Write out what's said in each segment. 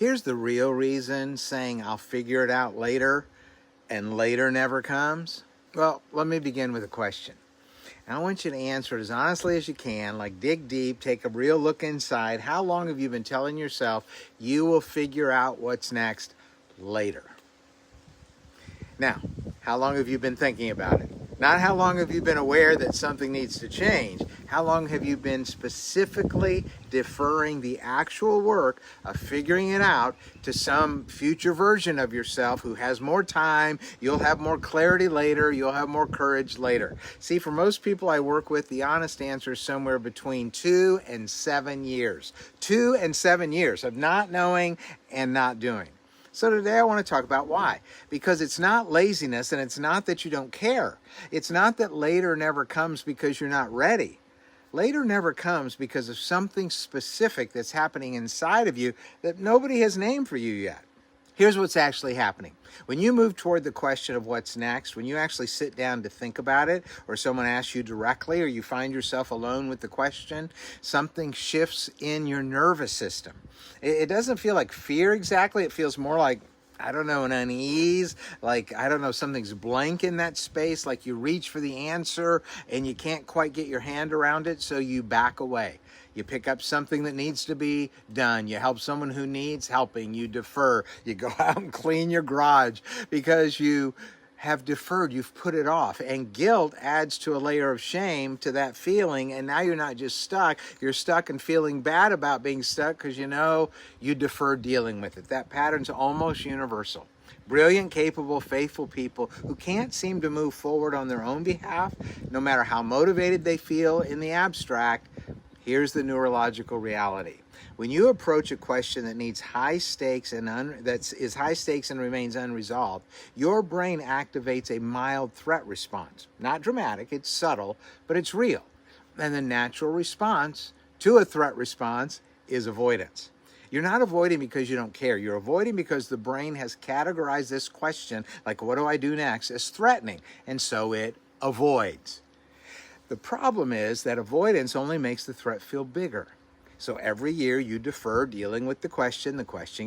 Here's the real reason saying I'll figure it out later and later never comes. Well, let me begin with a question. And I want you to answer it as honestly as you can, like dig deep, take a real look inside. How long have you been telling yourself you will figure out what's next later? Now, how long have you been thinking about it? Not how long have you been aware that something needs to change. How long have you been specifically deferring the actual work of figuring it out to some future version of yourself who has more time, you'll have more clarity later, you'll have more courage later. See, for most people I work with, the honest answer is somewhere between 2 and 7 years. 2 and 7 years of not knowing and not doing. So today I want to talk about why. Because it's not laziness and it's not that you don't care. It's not that later never comes because you're not ready. Later never comes because of something specific that's happening inside of you that nobody has named for you yet. Here's what's actually happening. When you move toward the question of what's next, when you actually sit down to think about it, or someone asks you directly, or you find yourself alone with the question, something shifts in your nervous system. It doesn't feel like fear exactly. It feels more like, I don't know, an unease, like, I don't know, something's blank in that space, like you reach for the answer and you can't quite get your hand around it, so you back away. You pick up something that needs to be done. You help someone who needs helping. You defer. You go out and clean your garage because you have deferred. You've put it off. And guilt adds to a layer of shame to that feeling. And now you're not just stuck. You're stuck and feeling bad about being stuck because you know you deferred dealing with it. That pattern's almost universal. Brilliant, capable, faithful people who can't seem to move forward on their own behalf, no matter how motivated they feel in the abstract. Here's the neurological reality. When you approach a question that needs high stakes and is high stakes and remains unresolved, your brain activates a mild threat response. Not dramatic, it's subtle, but it's real. And the natural response to a threat response is avoidance. You're not avoiding because you don't care. You're avoiding because the brain has categorized this question, like what do I do next, as threatening, and so it avoids. The problem is that avoidance only makes the threat feel bigger. So every year you defer dealing with the question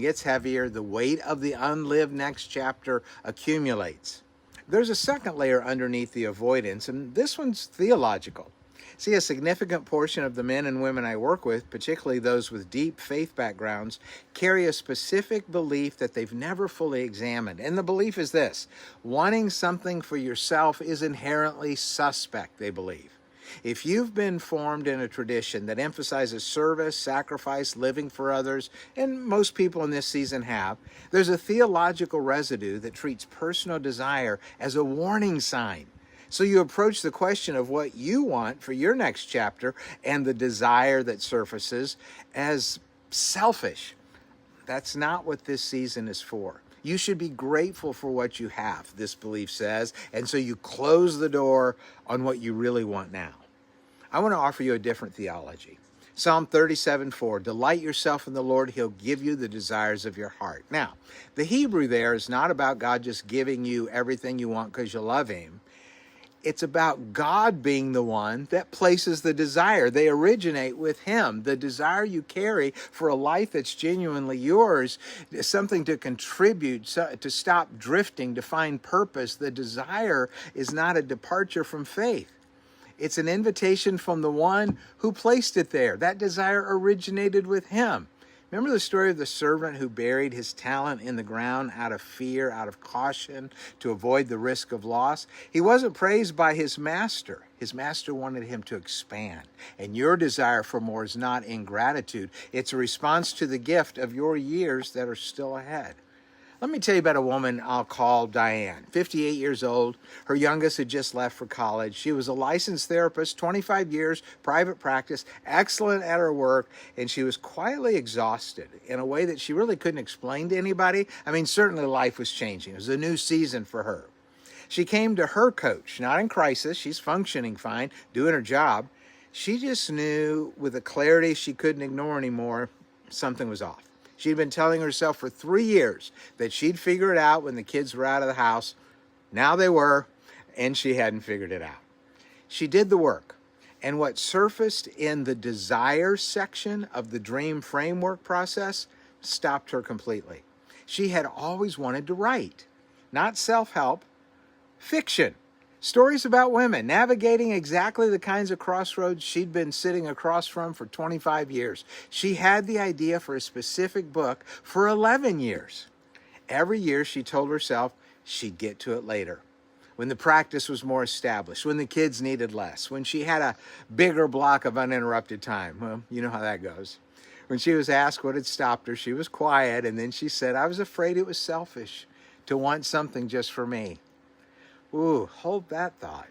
gets heavier, the weight of the unlived next chapter accumulates. There's a second layer underneath the avoidance, and this one's theological. See, a significant portion of the men and women I work with, particularly those with deep faith backgrounds, carry a specific belief that they've never fully examined. And the belief is this: wanting something for yourself is inherently suspect, they believe. If you've been formed in a tradition that emphasizes service, sacrifice, living for others, and most people in this season have, there's a theological residue that treats personal desire as a warning sign. So you approach the question of what you want for your next chapter and the desire that surfaces as selfish. That's not what this season is for. You should be grateful for what you have, this belief says, and so you close the door on what you really want now. I want to offer you a different theology. Psalm 37:4, delight yourself in the Lord, He'll give you the desires of your heart. Now, the Hebrew there is not about God just giving you everything you want because you love Him. It's about God being the one that places the desire. They originate with Him. The desire you carry for a life that's genuinely yours, something to contribute, to stop drifting, to find purpose. The desire is not a departure from faith. It's an invitation from the one who placed it there. That desire originated with Him. Remember the story of the servant who buried his talent in the ground out of fear, out of caution, to avoid the risk of loss? He wasn't praised by his master. His master wanted him to expand. And your desire for more is not ingratitude. It's a response to the gift of your years that are still ahead. Let me tell you about a woman I'll call Diane, 58 years old. Her youngest had just left for college. She was a licensed therapist, 25 years, private practice, excellent at her work, and she was quietly exhausted in a way that she really couldn't explain to anybody. I mean, certainly life was changing. It was a new season for her. She came to her coach, not in crisis. She's functioning fine, doing her job. She just knew with a clarity she couldn't ignore anymore, something was off. She'd been telling herself for 3 years that she'd figure it out when the kids were out of the house. Now they were, and she hadn't figured it out. She did the work. And what surfaced in the desire section of the dream framework process stopped her completely. She had always wanted to write, not self-help, fiction. Stories about women navigating exactly the kinds of crossroads she'd been sitting across from for 25 years. She had the idea for a specific book for 11 years. Every year she told herself she'd get to it later, when the practice was more established, when the kids needed less, when she had a bigger block of uninterrupted time. Well, you know how that goes. When she was asked what had stopped her, she was quiet, and then she said, "I was afraid it was selfish to want something just for me." Ooh, hold that thought.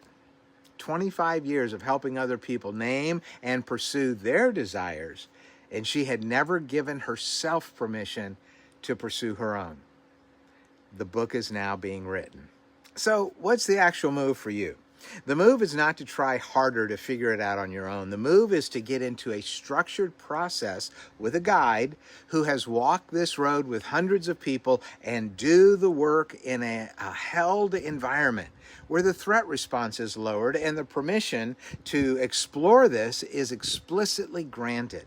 25 years of helping other people name and pursue their desires, and she had never given herself permission to pursue her own. The book is now being written. So, what's the actual move for you? The move is not to try harder to figure it out on your own. The move is to get into a structured process with a guide who has walked this road with hundreds of people and do the work in a held environment where the threat response is lowered and the permission to explore this is explicitly granted.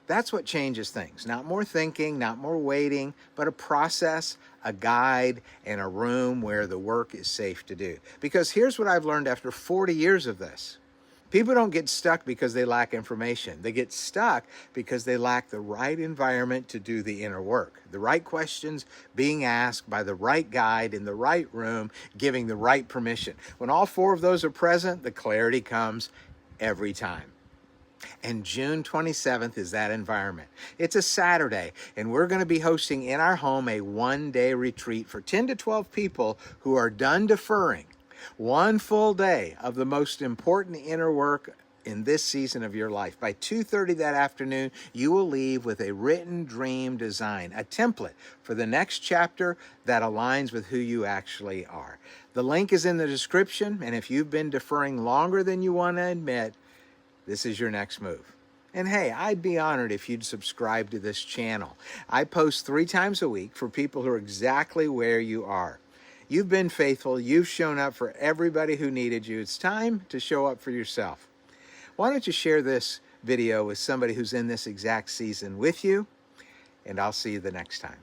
That's what changes things. Not more thinking, not more waiting, but a process, a guide, and a room where the work is safe to do. Because here's what I've learned after 40 years of this. People don't get stuck because they lack information. They get stuck because they lack the right environment to do the inner work. The right questions being asked by the right guide in the right room, giving the right permission. When all four of those are present, the clarity comes every time. And June 27th is that environment. It's a Saturday, and we're going to be hosting in our home a one-day retreat for 10 to 12 people who are done deferring. One full day of the most important inner work in this season of your life. By 2:30 that afternoon, you will leave with a written dream design, a template for the next chapter that aligns with who you actually are. The link is in the description, and if you've been deferring longer than you want to admit, this is your next move. And hey, I'd be honored if you'd subscribe to this channel. I post 3 times a week for people who are exactly where you are. You've been faithful. You've shown up for everybody who needed you. It's time to show up for yourself. Why don't you share this video with somebody who's in this exact season with you? And I'll see you the next time.